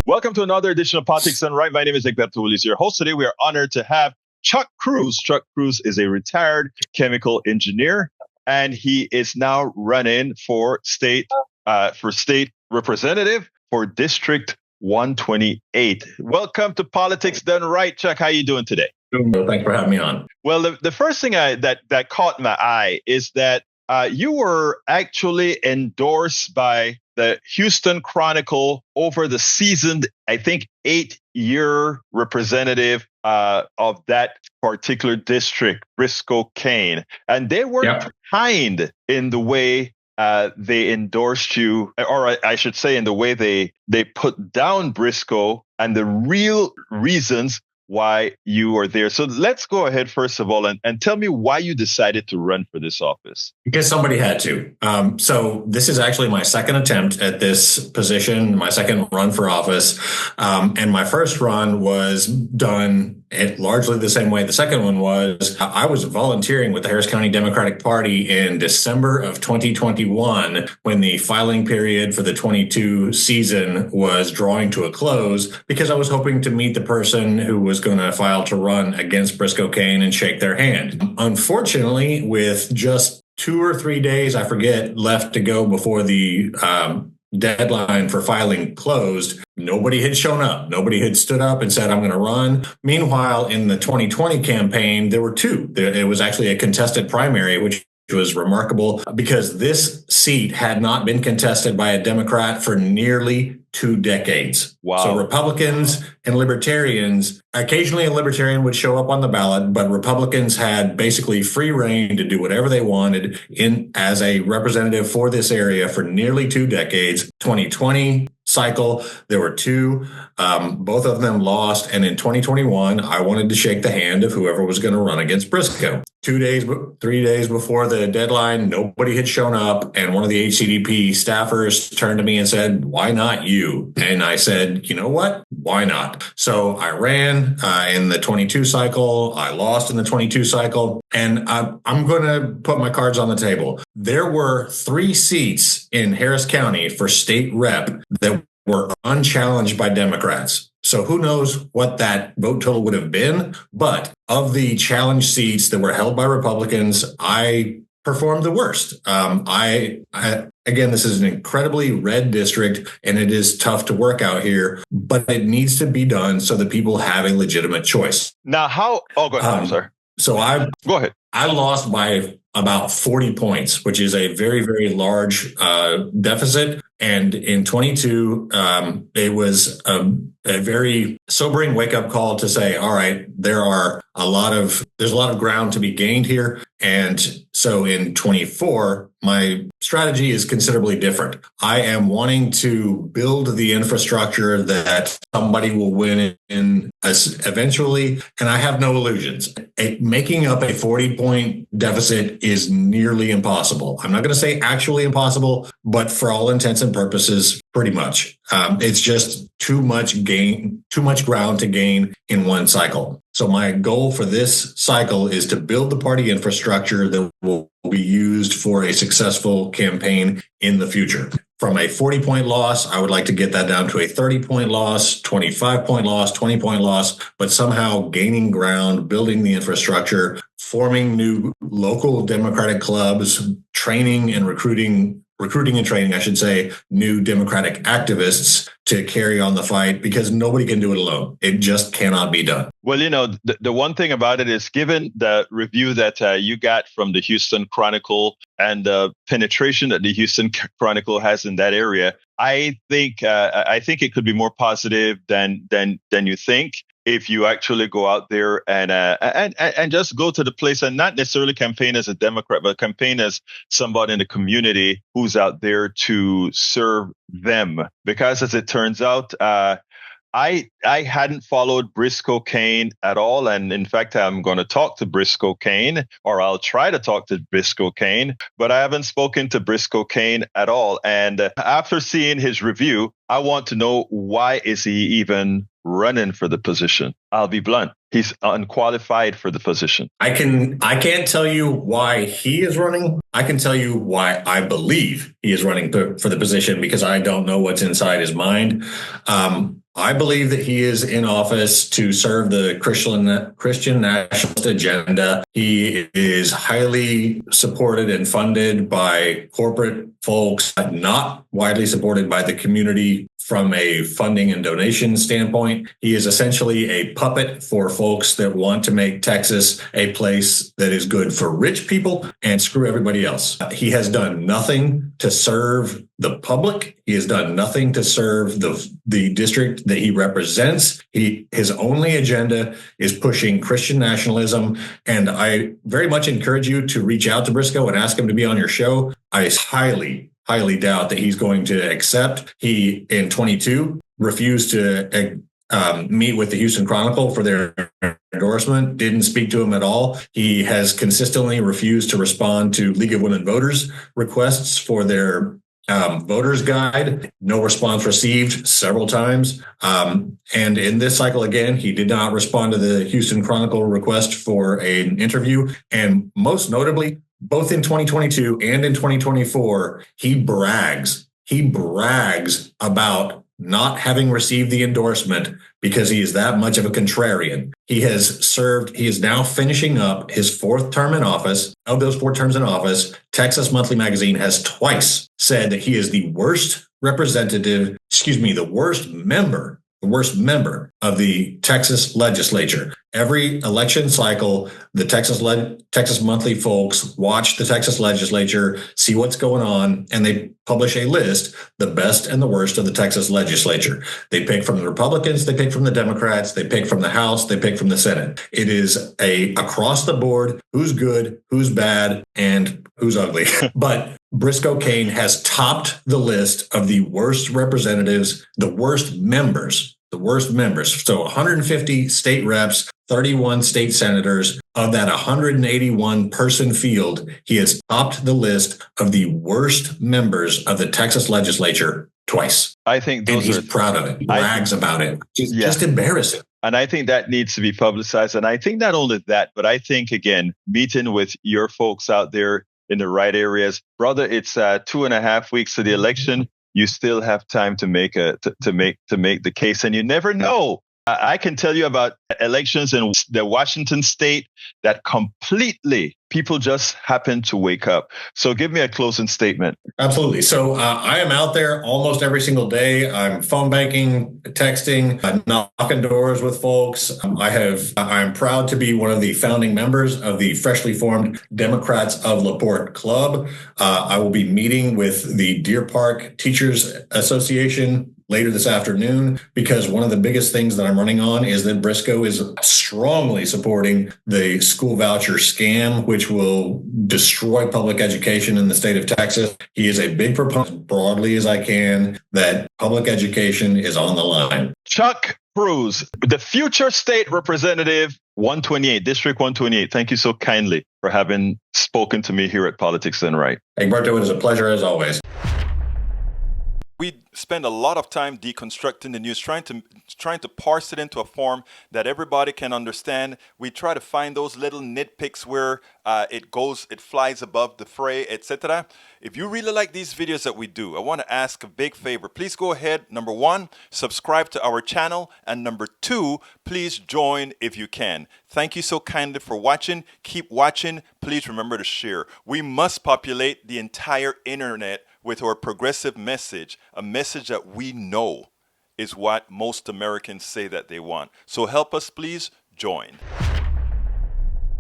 Welcome to another edition of Politics Done Right. My name is Egberto, Willies, your host. Today, we are honored to have Chuck Cruz. Chuck Cruz is a retired chemical engineer, and he is now running for state representative for District 128. Welcome to Politics Done Right, Chuck. How are you doing today? Doing well. Thanks for having me on. Well, the first thing that caught my eye is that you were actually endorsed by the Houston Chronicle over the seasoned, I think, 8-year representative of that particular district, Briscoe Cain. And they were kind in the way they endorsed you, or I should say in the way they put down Briscoe and the real reasons why you are there. So let's go ahead, first of all, and tell me why you decided to run for this office. Because somebody had to. So this is actually my second attempt at this position, my second run for office. And my first run was done largely the same way the second one was. I was volunteering with the Harris County Democratic Party in December of 2021 when the filing period for the 22 season was drawing to a close, because I was hoping to meet the person who was going to file to run against Briscoe Cain and shake their hand. Unfortunately, with just 2 or 3 days, I forget, left to go before the deadline for filing closed, nobody had shown up. Nobody had stood up and said, I'm going to run. Meanwhile, in the 2020 campaign, there were two. It was actually a contested primary, which was remarkable because this seat had not been contested by a Democrat for nearly 2 decades. Wow. So Republicans and Libertarians, occasionally a Libertarian would show up on the ballot, but Republicans had basically free reign to do whatever they wanted as a representative for this area for nearly 2 decades. 2020 cycle, there were two, both of them lost. And in 2021, I wanted to shake the hand of whoever was going to run against Briscoe. 3 days before the deadline, nobody had shown up. And one of the HCDP staffers turned to me and said, why not you? And I said, you know what? Why not? So I ran in the 22 cycle. I lost in the 22 cycle. And I'm going to put my cards on the table. There were 3 seats in Harris County for state rep that were unchallenged by Democrats. So who knows what that vote total would have been. But of the challenge seats that were held by Republicans, I performed the worst. Again, this is an incredibly red district, and it is tough to work out here, but it needs to be done so that people have a legitimate choice. Now, go ahead. I'm sorry. So go ahead. I lost by about 40 points, which is a very, very large deficit. And in 22, it was a very sobering wake up call to say, all right, there's a lot of ground to be gained here. And so in 24, my strategy is considerably different. I am wanting to build the infrastructure that somebody will win in eventually. And I have no illusions. Making up a 40-point deficit is nearly impossible. I'm not going to say actually impossible, but for all intents and purposes, pretty much. It's just too much ground to gain in one cycle. So my goal for this cycle is to build the party infrastructure that will be used for a successful campaign in the future. From a 40-point loss, I would like to get that down to a 30-point loss, 25-point loss, 20-point loss, but somehow gaining ground, building the infrastructure, forming new local Democratic clubs, training and recruiting and training, I should say, new Democratic activists to carry on the fight, because nobody can do it alone. It just cannot be done. Well, the one thing about it is, given the review that you got from the Houston Chronicle and the penetration that the Houston Chronicle has in that area, I think it could be more positive than you think if you actually go out there and just go to the place and not necessarily campaign as a Democrat, but campaign as somebody in the community who's out there to serve them. Because as it turns out, I hadn't followed Briscoe Cain at all. And in fact, I'm going to talk to Briscoe Cain, or I'll try to talk to Briscoe Cain, but I haven't spoken to Briscoe Cain at all. And after seeing his review, I want to know, why is he even running for the position. I'll be blunt. He's unqualified for the position. I can't tell you why he is running. I can tell you why I believe he is running for the position, because I don't know what's inside his mind. I believe that he is in office to serve the Christian nationalist agenda. He is highly supported and funded by corporate folks, not widely supported by the community from a funding and donation standpoint. He is essentially a puppet for folks that want to make Texas a place that is good for rich people and screw everybody else. He has done nothing to serve the public. He has done nothing to serve the district that he represents. His only agenda is pushing Christian nationalism. And I very much encourage you to reach out to Briscoe and ask him to be on your show. I highly doubt that he's going to accept. He, in 22, refused to meet with the Houston Chronicle for their endorsement, didn't speak to him at all. He has consistently refused to respond to League of Women Voters requests for their voters guide. No response received several times. And in this cycle, again, he did not respond to the Houston Chronicle request for an interview. And most notably, both in 2022 and in 2024, he brags about not having received the endorsement because he is that much of a contrarian. He is now finishing up his fourth term in office. Of those 4 terms in office, Texas Monthly Magazine has twice said that he is the worst worst member of the Texas legislature. Every election cycle, the Texas Monthly folks watch the Texas legislature, see what's going on, and they publish a list, the best and the worst of the Texas legislature. They pick from the Republicans, they pick from the Democrats, they pick from the House, they pick from the Senate. It is across the board, who's good, who's bad, and who's ugly. But Briscoe Cain has topped the list of the worst representatives, the worst members. So 150 state reps, 31 state senators. Of that 181 person field, he has topped the list of the worst members of the Texas legislature twice. I think he's proud of it, brags about it. Just embarrassing. And I think that needs to be publicized. And I think not only that, but I think, again, meeting with your folks out there in the right areas, brother, it's 2.5 weeks to the election. You still have time to make the case, and you never know. I can tell you about elections in the Washington state that completely people just happen to wake up. So give me a closing statement. Absolutely. So I am out there almost every single day. I'm phone banking, texting, knocking doors with folks. I'm proud to be one of the founding members of the freshly formed Democrats of LaPorte Club. I will be meeting with the Deer Park Teachers Association later this afternoon, because one of the biggest things that I'm running on is that Briscoe is strongly supporting the school voucher scam, which will destroy public education in the state of Texas. He is a big proponent, broadly as I can, that public education is on the line. Chuck Cruz, the future state representative, 128, District 128. Thank you so kindly for having spoken to me here at Politics Done Right. Egberto, it is a pleasure as always. We spend a lot of time deconstructing the news, trying to parse it into a form that everybody can understand. We try to find those little nitpicks where it flies above the fray, etc. If you really like these videos that we do, I want to ask a big favor. Please go ahead. Number 1, subscribe to our channel. And number 2, please join if you can. Thank you so kindly for watching. Keep watching. Please remember to share. We must populate the entire internet with our progressive message, a message that we know is what most Americans say that they want. So help us, please join.